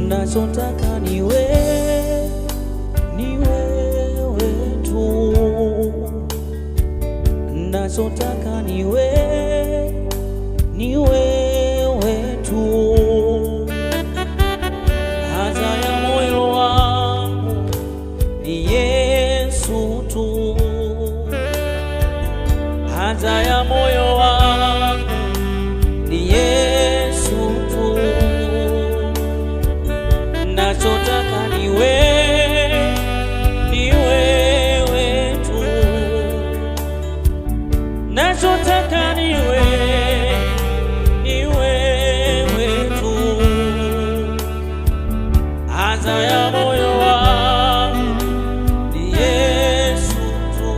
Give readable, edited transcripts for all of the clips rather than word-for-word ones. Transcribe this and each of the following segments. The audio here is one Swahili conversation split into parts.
Nachotaka ni wewe tu, nachotaka ni wewe tu, haja ya moyo wangu ni Yesu tu, haja ya moyo wangu ni Yesu tu. Nachotaka ni wewe tu, nachotaka ni wewe tu, haja ya moyo wangu ni Yesu tu,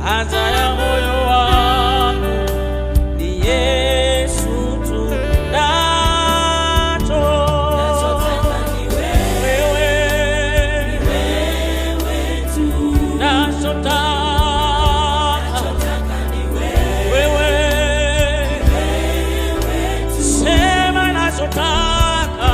haja ya moyo wangu ni Yesu tu. Sema nachotaka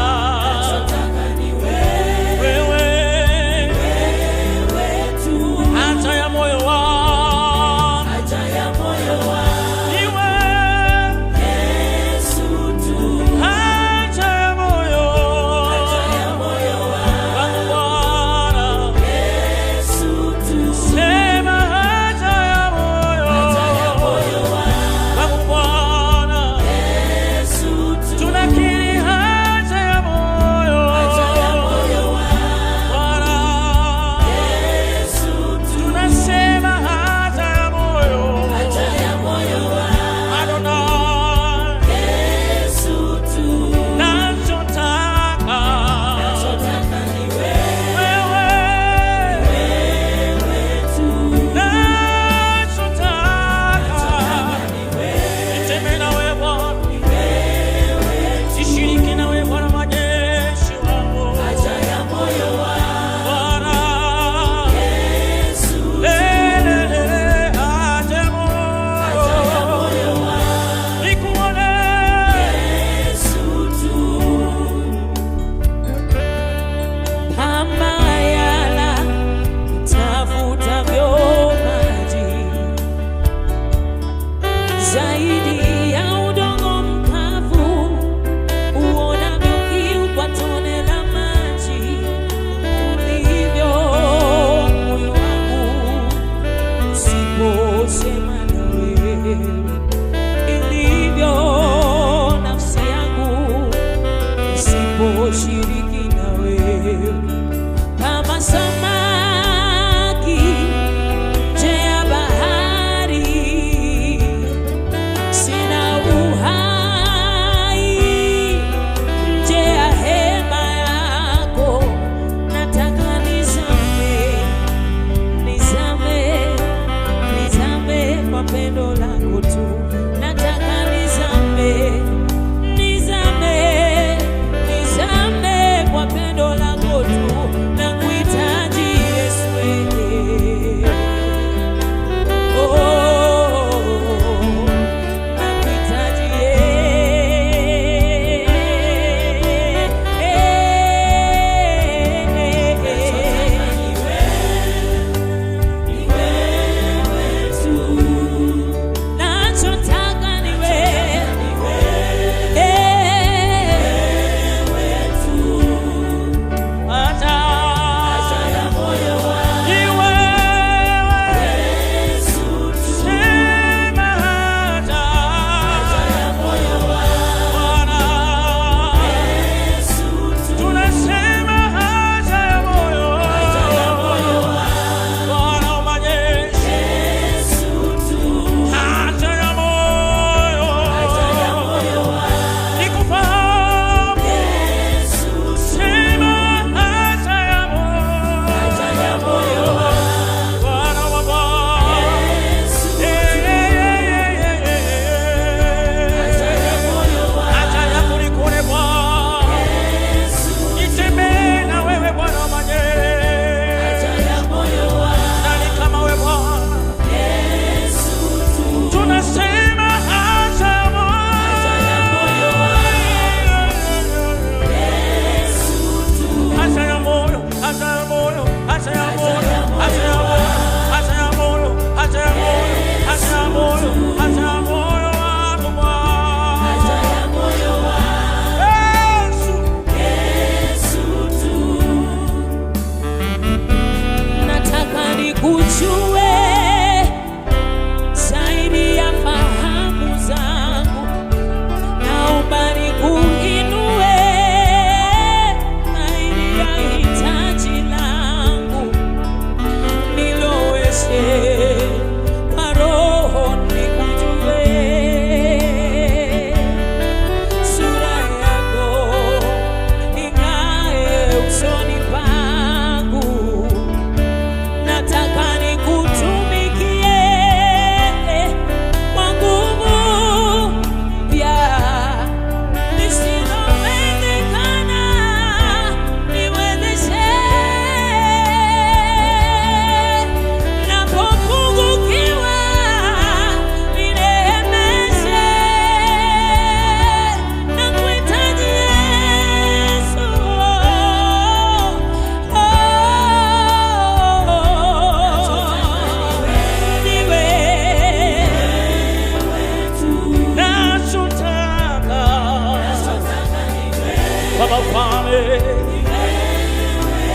mfalme.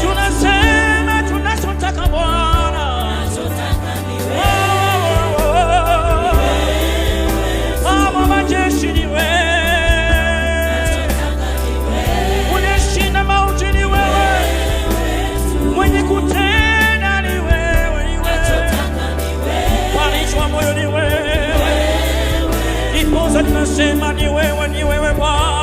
Tunasema tunachotaka Bwana, Baba majeshi ni wewe, unyeshinda mauti ni wewe, mwenye kutenda ni wewe, kwanishwa moyo ni wewe, ipoza tunasema ni wewe, ni wewe Bwana.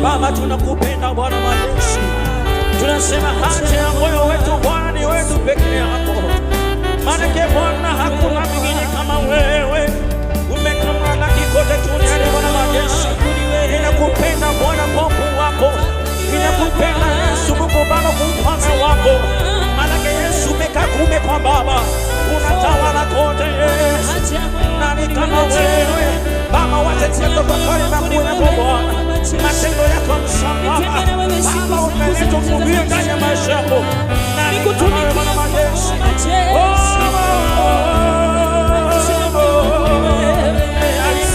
Baba, tunakupenda Bwana majeshi, tunasema haja ya moyo wetu Bwana ni wetu peke yako, maanake Bwana hakuna mwingine kama wewe, umekamala kikote duniani Bwana majeshi. Ninakupenda Bwana kwa ukuu wako, ninakupenda Yesu Mungu Baba kwa ufalme wako, maanake Yesu umekakume kwa Baba, unatawala kote. Nani kama wewe Baba, watetea kwa kweli na kuwa kwa Bwana, matendo yako msamaha Baba, umeleta uvuvio ndani ya maisha yako. Nani kama wewe Bwana majeshi, nani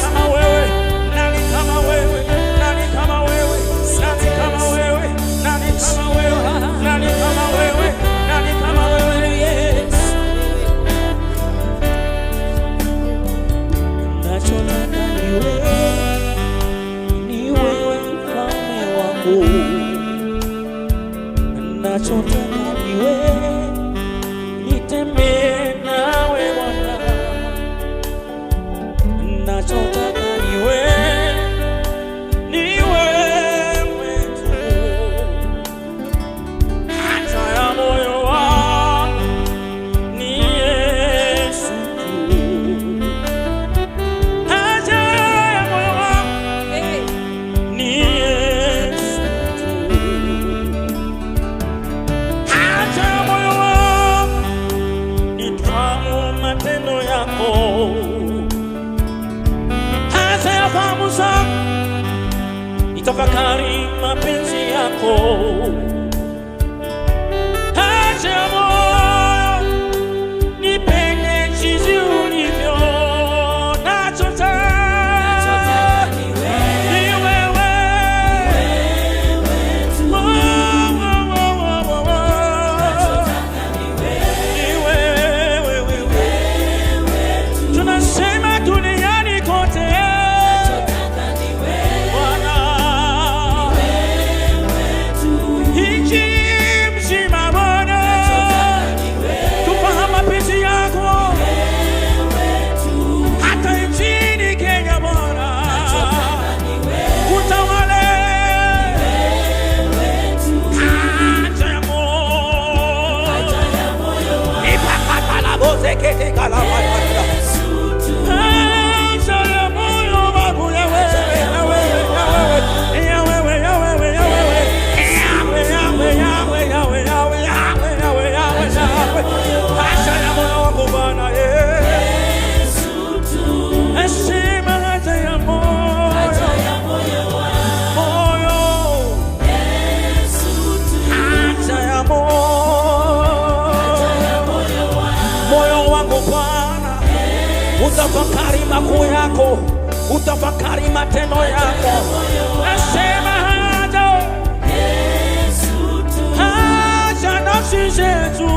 kama wewe, nani kama wewe, nani kama wewe, nani kama wewe, nani kama wewe, nani kama wewe, nani kama wewe. Nachotaka ni wewe mfalme wangu, nachotaka ni wewe, nitembee nawe Bwana, nachotaka ni wewe, ni wewe tu, haja ya moyo wangu ni Yesu tu, haja ya moyo wangu ni Yesu tu, haja ya moyo wangu nitwamu matendo yako, haja ya fahamu zangu nitafakari mapenzi yako, haja ya moyo nipende jinsi ulivyo, nachotaka ni wewe, tunasema duniani kote Bwana, nchi mzima Bwana, tufahamu mapenzi yako, hata nchini Kenya Bwana, utawale haja ya moyo, ipakata la boze kete kalabaya, haja ya moyo wangu ya wewe, ya wewe, ya wewe, ya wewe, ya wewe, haja ya moyo wangu Bwana, asema haja ya moyo, haja ya moyo wangu Bwana, utafakari makuu yako, utafakari matendo yako, asema haja nafsi zetu